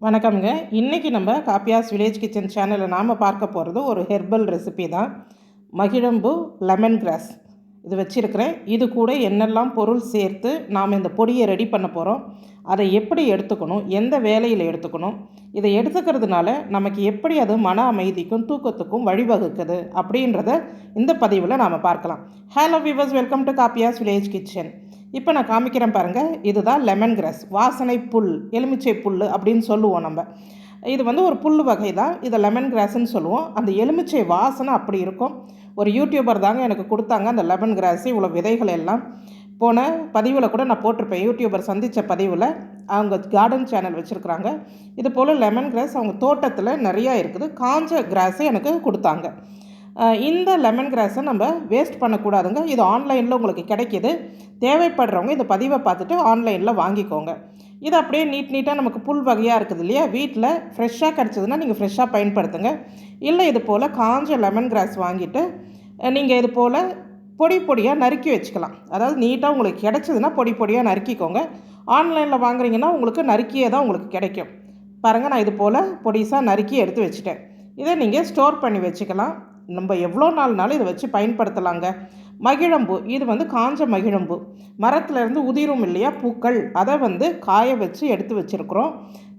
வணக்கம்ங்க. இன்றைக்கி நம்ம காப்பியாஸ் வில்லேஜ் கிச்சன் சேனலில் நாம் பார்க்க போகிறது ஒரு ஹெர்பல் ரெசிபி தான். மகிழம்பூ லெமன் கிராஸ் இது வச்சுருக்கிறேன். இது கூட என்னெல்லாம் பொருள் சேர்த்து நாம் இந்த பொடியை ரெடி பண்ண போகிறோம், அதை எப்படி எடுத்துக்கணும், எந்த வேலையில் எடுத்துக்கணும், இதை எடுத்துக்கிறதுனால நமக்கு எப்படி அது மன அமைதிக்கும் தூக்கத்துக்கும் வழிவகுக்குது அப்படின்றத இந்த பதிவில் நாம் பார்க்கலாம். Hello viewers, welcome to காப்பியாஸ் village kitchen. இப்போ நான் காமிக்கிறேன் பாருங்கள். இதுதான் லெமன் கிராஸ், வாசனை புல், எலுமிச்சை புல் அப்படின்னு சொல்லுவோம் நம்ம. இது வந்து ஒரு புல் வகை தான். இதை லெமன் கிராஸ்ன்னு சொல்லுவோம். அந்த எலுமிச்சை வாசனை அப்படி இருக்கும். ஒரு யூடியூபர் தாங்க எனக்கு கொடுத்தாங்க அந்த லெமன் கிராஸ் இவ்வளோ விதைகள் எல்லாம். போன பதிவில் கூட நான் போட்டிருப்பேன், யூடியூபர் சந்தித்த பதிவில். அவங்க கார்டன் சேனல் வச்சுருக்குறாங்க. இது போல் லெமன் கிராஸ் அவங்க தோட்டத்தில் நிறையா இருக்குது. காஞ்ச கிராஸை எனக்கு கொடுத்தாங்க. இந்த லெமன் கிராஸை நம்ம வேஸ்ட் பண்ணக்கூடாதுங்க. இது ஆன்லைனில் உங்களுக்கு கிடைக்கிது. தேவைப்படுறவங்க இந்த பதிவை பார்த்துட்டு ஆன்லைனில் வாங்கிக்கோங்க. இது அப்படியே நீட்டாக நமக்கு புல் வகையாக இருக்குது இல்லையா, வீட்டில் ஃப்ரெஷ்ஷாக கிடச்சதுன்னா நீங்கள் ஃப்ரெஷ்ஷாக பயன்படுத்துங்க. இல்லை இது போல் காஞ்ச லெமன் கிராஸ் வாங்கிட்டு நீங்கள் இது போல் பொடியாக நறுக்கி வச்சுக்கலாம். அதாவது நீட்டாக உங்களுக்கு கிடச்சதுன்னா பொடியாக நறுக்கிக்கோங்க. ஆன்லைனில் வாங்குறீங்கன்னா உங்களுக்கு நறுக்கியே தான் உங்களுக்கு கிடைக்கும். பாருங்கள், நான் இது போல் பொடிசாக நறுக்கி எடுத்து வச்சுட்டேன். இதை நீங்கள் ஸ்டோர் பண்ணி வச்சுக்கலாம். நம்ம எவ்வளோ நாள்னாலும் இதை வச்சு பயன்படுத்தலாங்க. மகிழம்பூ, இது வந்து காஞ்ச மகிழம்பூ, மரத்துலேருந்து உதிரும் இல்லையா பூக்கள், அதை வந்து காய வச்சு எடுத்து வச்சுருக்குறோம்.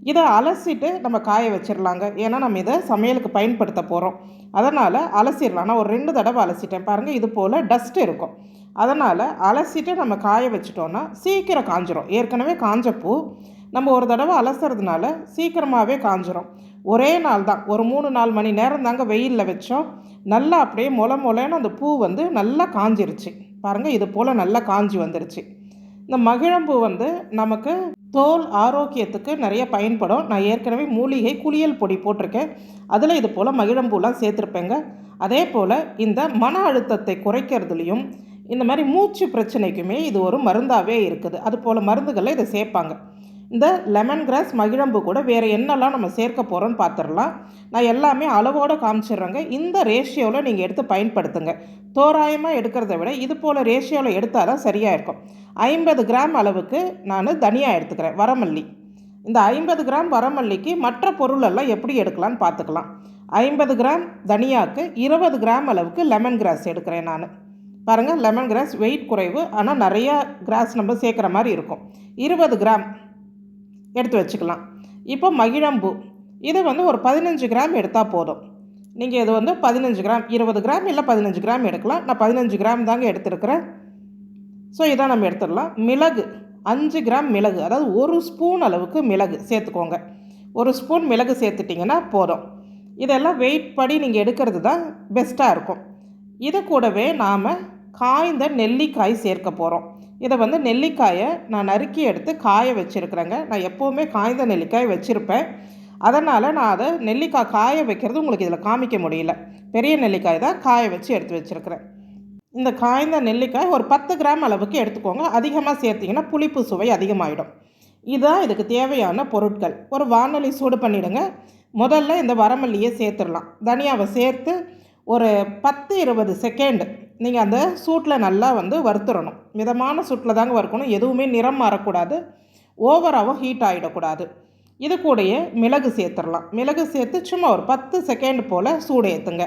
இதை அலசிட்டு நம்ம காய வச்சிடலாங்க. ஏன்னா நம்ம இதை சமையலுக்கு பயன்படுத்த போகிறோம். அதனால் அலசிடலாம். நான் ஒரு 2 தடவை அலசிட்டேன் பாருங்கள். இது போல் டஸ்ட் இருக்கும். அதனால் அலசிட்டு நம்ம காய வச்சிட்டோன்னா சீக்கிரம் காஞ்சிரும். ஏற்கனவே காஞ்ச பூ நம்ம ஒரு தடவை அலசுறதுனால சீக்கிரமாகவே காஞ்சிரும். ஒரே நாள் தான், ஒரு 3-4 மணி நேரம் தாங்க வெயிலில் வச்சோம். நல்லா அப்படியே மொளன்னு அந்த பூ வந்து நல்லா காஞ்சிருச்சு பாருங்கள். இது போல் நல்லா காஞ்சி வந்துருச்சு. இந்த மகிழம்பூ வந்து நமக்கு தோல் ஆரோக்கியத்துக்கு நிறைய பயன்படும். நான் ஏற்கனவே மூலிகை குளியல் பொடி போட்டிருக்கேன். அதில் இது போல் மகிழம்பூலாம் சேர்த்துருப்பேங்க. அதே போல் இந்த மன அழுத்தத்தை குறைக்கிறதுலையும் இந்த மாதிரி மூச்சு பிரச்சனைக்குமே இது ஒரு மருந்தாகவே இருக்குது. அது போல் மருந்துகளில் இதை சேர்ப்பாங்க. இந்த லெமன் கிராஸ் மகிழம்பு கூட வேறு என்னெல்லாம் நம்ம சேர்க்க போகிறோன்னு பார்த்துடலாம். நான் எல்லாமே அளவோடு காமிச்சிடுறேங்க. இந்த ரேஷியோவில் நீங்கள் எடுத்து பயன்படுத்துங்க. தோராயமாக எடுக்கிறத விட இது போல் ரேஷியோவில் எடுத்தால் தான் சரியாக இருக்கும். 50 கிராம் அளவுக்கு நான் தனியாக எடுத்துக்கிறேன், வரமல்லி. இந்த 50 கிராம் வரமல்லிக்கு மற்ற பொருளெல்லாம் எப்படி எடுக்கலான்னு பார்த்துக்கலாம். 50 கிராம் தனியாவுக்கு 20 கிராம் அளவுக்கு லெமன் கிராஸ் எடுக்கிறேன் நான். பாருங்கள், லெமன் கிராஸ் வெயிட் குறைவு, ஆனால் நிறையா கிராஸ் நம்ம சேர்க்குற மாதிரி இருக்கும். 20 கிராம் எடுத்து வச்சுக்கலாம். இப்போ மகிழம்பூ, இது வந்து ஒரு 15 கிராம் எடுத்தால் போதும். நீங்கள் இது வந்து 15 கிராம், 20 கிராம் இல்லை 15 கிராம் எடுக்கலாம். நான் 15 கிராம் தாங்க எடுத்துருக்கிறேன். ஸோ இதான் நம்ம எடுத்துடலாம். மிளகு 5 கிராம் மிளகு, அதாவது 1 ஸ்பூன் அளவுக்கு மிளகு சேர்த்துக்கோங்க. 1 ஸ்பூன் மிளகு சேர்த்துட்டிங்கன்னா போதும். இதெல்லாம் வெயிட் படி நீங்கள் எடுக்கிறது தான் பெஸ்ட்டாக இருக்கும். இது கூடவே நாம் காய்ந்த நெல்லிக்காய் சேர்க்க போகிறோம். இதை வந்து நெல்லிக்காயை நான் நறுக்கி எடுத்து காய வச்சுருக்கிறேங்க. நான் எப்போவுமே காய்ந்த நெல்லிக்காய் வச்சுருப்பேன். அதனால் நான் அதை நெல்லிக்காய் காய வைக்கிறது உங்களுக்கு இதில் காமிக்க முடியல. பெரிய நெல்லிக்காய் தான் காய வச்சு எடுத்து வச்சுருக்கிறேன். இந்த காய்ந்த நெல்லிக்காய் ஒரு 10 கிராம் அளவுக்கு எடுத்துக்கோங்க. அதிகமாக சேர்த்திங்கன்னா புளிப்பு சுவை அதிகமாகிடும். இதுதான் இதுக்கு தேவையான பொருட்கள். ஒரு வாணலி சூடு பண்ணிவிடுங்க. முதல்ல இந்த வரமல்லியை சேர்த்துடலாம். தனியாவை சேர்த்து ஒரு 10-20 செகண்ட் நீங்கள் அந்த சூட்டில் நல்லா வந்து வறுத்துடணும். மிதமான சூட்டில் தாங்க வறுக்கணும். எதுவுமே நிறம் மாறக்கூடாது, ஓவராகவும் ஹீட் ஆகிடக்கூடாது. இது கூடயே மிளகு சேர்த்துடலாம். மிளகு சேர்த்து சும்மா ஒரு 10 செகண்ட் போல் சூடு ஏற்றுங்க.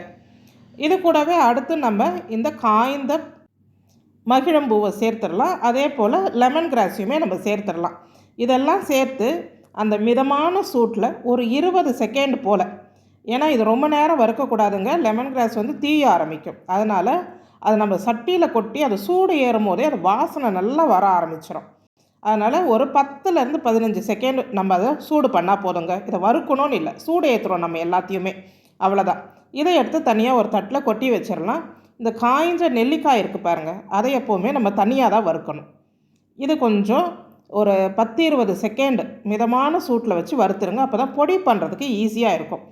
இது கூடவே அடுத்து நம்ம இந்த காய்ந்த மகிழம்பூவை சேர்த்துடலாம். அதே போல் லெமன் கிராஸையுமே நம்ம சேர்த்துடலாம். இதெல்லாம் சேர்த்து அந்த மிதமான சூட்டில் ஒரு 20 செகண்ட் போல், ஏன்னா இது ரொம்ப நேரம் வறுக்கக்கூடாதுங்க. லெமன் கிராஸ் வந்து தீய ஆரம்பிக்கும். அதனால் அது நம்ம சட்டியில் கொட்டி அது சூடு ஏறும் போதே அது வாசனை நல்லா வர ஆரம்பிச்சிடும். அதனால் ஒரு 10லேருந்து 15 செகண்ட் நம்ம அதை சூடு பண்ணால் போதுங்க. இதை வறுக்கணும்னு இல்லை, சூடு ஏற்றுறோம் நம்ம எல்லாத்தையுமே, அவ்வளோதான். இதை எடுத்து தனியாக ஒரு தட்டில் கொட்டி வச்சிடலாம். இந்த காய்ஞ்ச நெல்லிக்காய் இருக்குது பாருங்கள், அதை எப்போவுமே நம்ம தனியாக தான் வறுக்கணும். இது கொஞ்சம் ஒரு 10-20 செகண்ட் மிதமான சூட்டில் வச்சு வறுத்துருங்க. அப்போ தான் பொடி பண்ணுறதுக்கு ஈஸியாக இருக்கும்.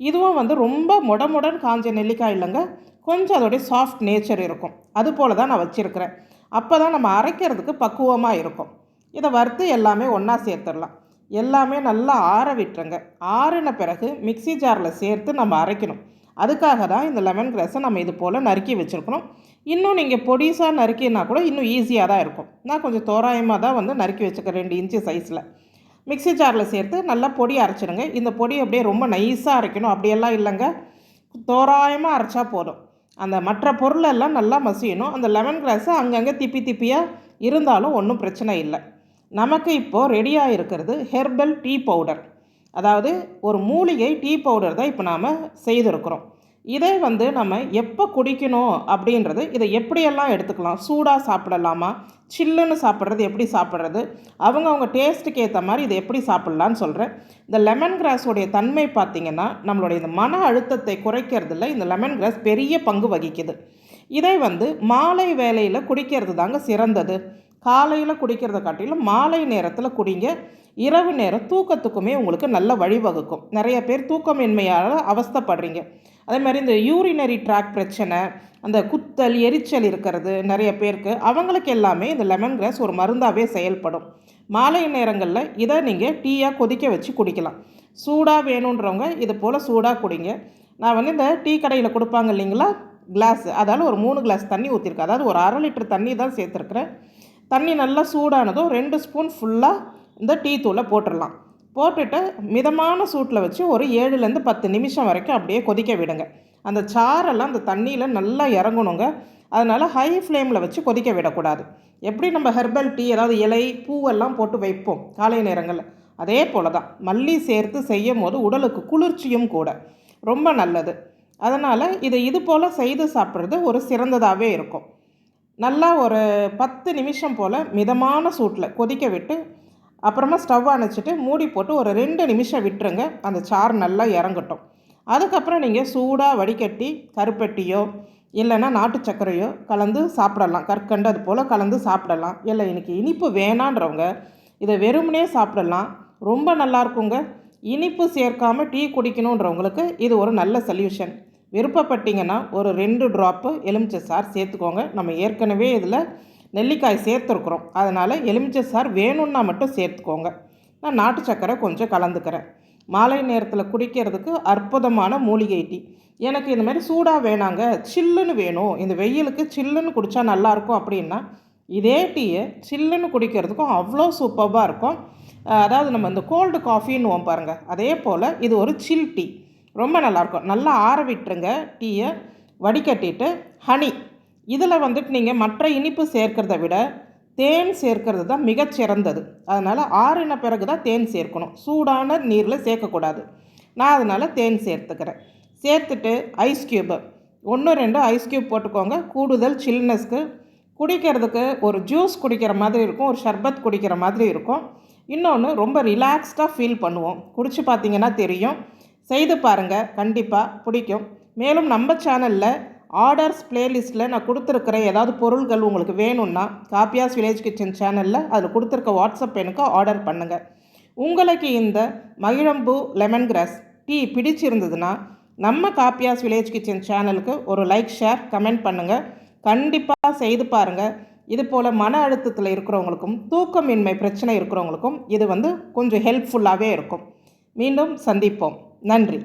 இதுவும் வந்து ரொம்ப முடன் காஞ்ச நெல்லிக்காய் இல்லைங்க, கொஞ்சம் அதோடைய சாஃப்ட் நேச்சர் இருக்கும். அது போல் தான் நான் வச்சுருக்கிறேன். அப்போ தான் நம்ம அரைக்கிறதுக்கு பக்குவமாக இருக்கும். இதை வறுத்து எல்லாமே ஒன்றா சேர்த்துடலாம். எல்லாமே நல்லா ஆற விட்டுருங்க. ஆறின பிறகு மிக்சி ஜாரில் சேர்த்து நம்ம அரைக்கணும். அதுக்காக தான் இந்த லெமன் கிராஸை நம்ம இது போல் நறுக்கி வச்சுருக்கணும். இன்னும் நீங்கள் பொடிசாக நறுக்கினா கூட இன்னும் ஈஸியாக தான் இருக்கும். நான் கொஞ்சம் தோராயமாக தான் வந்து நறுக்கி வச்சுருக்கேன், 2 இன்ச்சு சைஸில். மிக்ஸி ஜாரில் சேர்த்து நல்லா பொடி அரைச்சிடுங்க. இந்த பொடி அப்படியே ரொம்ப நைஸாக அரைக்கணும் அப்படியெல்லாம் இல்லைங்க, தோராயமாக அரைச்சா போதும். அந்த மற்ற பொருளெல்லாம் நல்லா மசியணும். அந்த லெமன் கிராஸு அங்கங்கே திப்பி திப்பியாக இருந்தாலும் ஒன்றும் பிரச்சனை இல்லை. நமக்கு இப்போது ரெடியாக இருக்கிறது ஹெர்பல் டீ பவுடர். அதாவது ஒரு மூலிகை டீ பவுடர் தான் இப்போ நாம் செய்திருக்கிறோம். இதை நம்ம எப்போ குடிக்கணும் அப்படின்றது, இதை எப்படியெல்லாம் எடுத்துக்கலாம், சூடாக சாப்பிடலாமா, சில்லுன்னு சாப்பிட்றது எப்படி சாப்பிட்றது, அவங்க டேஸ்ட்டுக்கு ஏற்ற மாதிரி இதை எப்படி சாப்பிட்லான்னு சொல்கிறேன். இந்த லெமன் கிராஸோடைய தன்மை பார்த்திங்கன்னா, நம்மளுடைய இந்த மன அழுத்தத்தை குறைக்கிறதுல இந்த லெமன் கிராஸ் பெரிய பங்கு வகிக்குது. இதை மாலை வேளையில் குடிக்கிறது தாங்க சிறந்தது. காலையில் குடிக்கிறத காட்டிலும் மாலை நேரத்தில் குடிங்க. இரவு நேரம் தூக்கத்துக்குமே உங்களுக்கு நல்ல வழிவகுக்கும். நிறைய பேர் தூக்கமின்மையால் அவஸ்தைப்படுறீங்க. அதே மாதிரி இந்த யூரினரி ட்ராக் பிரச்சனை, அந்த குத்தல் எரிச்சல் இருக்கிறது நிறைய பேருக்கு, அவங்களுக்கு எல்லாமே இந்த லெமன் கிராஸ் ஒரு மருந்தாகவே செயல்படும். மாலை நேரங்களில் இதை நீங்கள் டீயாக கொதிக்க வச்சு குடிக்கலாம். சூடாக வேணுன்றவங்க இது போல் சூடாக குடிங்க. நான் இந்த டீ கடையில் கொடுப்பாங்க இல்லைங்களா கிளாஸ், அதால் ஒரு 3 கிளாஸ் தண்ணி ஊற்றிருக்கேன். அதாவது ஒரு 1/2 லிட்டர் தண்ணி தான் சேர்த்துருக்குறேன். தண்ணி நல்லா சூடானதும் 2 ஸ்பூன் ஃபுல்லாக இந்த டீ தூளை போட்டுடலாம். போட்டுட்டு மிதமான சூட்டில் வச்சு ஒரு 7லேருந்து 10 நிமிஷம் வரைக்கும் அப்படியே கொதிக்க விடுங்க. அந்த சாரெல்லாம் அந்த தண்ணியில் நல்லா இறங்கணுங்க. அதனால் ஹை ஃப்ளேமில் வச்சு கொதிக்க விடக்கூடாது. எப்படி நம்ம ஹெர்பல் டீ ஏதாவது இலை பூவெல்லாம் போட்டு வைப்போம் காலை நேரங்களில், அதே போல் தான் மல்லி சேர்த்து செய்யும் போது உடலுக்கு குளிர்ச்சியும் கூட ரொம்ப நல்லது. அதனால் இது போல் செய்து சாப்பிட்றது ஒரு சிறந்ததாகவே இருக்கும். நல்லா ஒரு 10 நிமிஷம் போல் மிதமான சூட்டில் கொதிக்க விட்டு அப்புறமா ஸ்டவ் அணைச்சிட்டு மூடி போட்டு ஒரு 2 நிமிஷம் விட்டுருங்க. அந்த சாறு நல்லா இறங்கட்டும். அதுக்கப்புறம் நீங்கள் சூடாக வடிகட்டி கருப்பட்டியோ இல்லைன்னா நாட்டு சர்க்கரையோ கலந்து சாப்பிடலாம். கற்கண்டு அது போல் கலந்து சாப்பிடலாம். இல்லை இன்றைக்கி இனிப்பு வேணான்றவங்க இதை வெறுமனே சாப்பிடலாம். ரொம்ப நல்லாயிருக்குங்க. இனிப்பு சேர்க்காமல் டீ குடிக்கணுன்றவங்களுக்கு இது ஒரு நல்ல சொல்யூஷன். விருப்பப்பட்டீங்கன்னா ஒரு 2 ட்ராப்பு எலுமிச்சை சாறு சேர்த்துக்கோங்க. நம்ம ஏற்கனவே இதில் நெல்லிக்காய் சேர்த்துருக்குறோம். அதனால் எலுமிச்சை சாறு வேணும்னா மட்டும் சேர்த்துக்கோங்க. நான் நாட்டு சர்க்கரை கொஞ்சம் கலந்துக்கிறேன். மாலை நேரத்தில் குடிக்கிறதுக்கு அற்புதமான மூலிகை டீ. எனக்கு இந்த மாதிரி சூடாக வேணாங்க, சில்லுன்னு வேணும், இந்த வெயிலுக்கு சில்லுன்னு குடித்தா நல்லாயிருக்கும் அப்படின்னா இதே டீயை சில்லுன்னு குடிக்கிறதுக்கும் அவ்வளோ சூப்பராக இருக்கும். அதாவது நம்ம இந்த கோல்டு காஃபின்னு பாருங்கள், அதே போல் இது ஒரு சில் டீ, ரொம்ப நல்லாயிருக்கும். நல்லா ஆற விட்டுருங்க டீயை. வடிகட்டிட்டு ஹனி, இதில் நீங்கள் மற்ற இனிப்பு சேர்க்கிறத விட தேன் சேர்க்கிறது தான் மிகச்சிறந்தது. அதனால் ஆறின பிறகு தான் தேன் சேர்க்கணும், சூடான நீரில் சேர்க்கக்கூடாது. நான் அதனால் தேன் சேர்த்துக்கிறேன். சேர்த்துட்டு ஐஸ் க்யூப்பு 1-2 ஐஸ் க்யூப் போட்டுக்கோங்க. கூடுதல் சில்னஸ்க்கு குடிக்கிறதுக்கு ஒரு ஜூஸ் குடிக்கிற மாதிரி இருக்கும், ஒரு ஷர்பத் குடிக்கிற மாதிரி இருக்கும். இன்னொன்று ரொம்ப ரிலாக்ஸ்டாக ஃபீல் பண்ணுவோம். குடிச்சு பார்த்திங்கன்னா தெரியும். செய்து பாருங்கள், கண்டிப்பாக பிடிக்கும். மேலும் நம்ம சேனலில் ஆர்டர்ஸ் பிளேலிஸ்ட்டில் நான் கொடுத்துருக்கிற ஏதாவது பொருள்கள் உங்களுக்கு வேணும்னா காப்பியாஸ் வில்லேஜ் கிச்சன் சேனலில் அதில் கொடுத்துருக்க வாட்ஸ்அப் எண்ணுக்கு ஆர்டர் பண்ணுங்கள். உங்களுக்கு இந்த மகிழம்பூ லெமன் கிராஸ் டீ பிடிச்சிருந்ததுன்னா நம்ம காப்பியாஸ் வில்லேஜ் கிச்சன் சேனலுக்கு ஒரு லைக், ஷேர், கமெண்ட் பண்ணுங்கள். கண்டிப்பாக செய்து பாருங்கள். இது போல் மன அழுத்தத்தில் இருக்கிறவங்களுக்கும் தூக்கமின்மை பிரச்சனை இருக்கிறவங்களுக்கும் இது கொஞ்சம் ஹெல்ப்ஃபுல்லாகவே இருக்கும். மீண்டும் சந்திப்போம். நன்றி.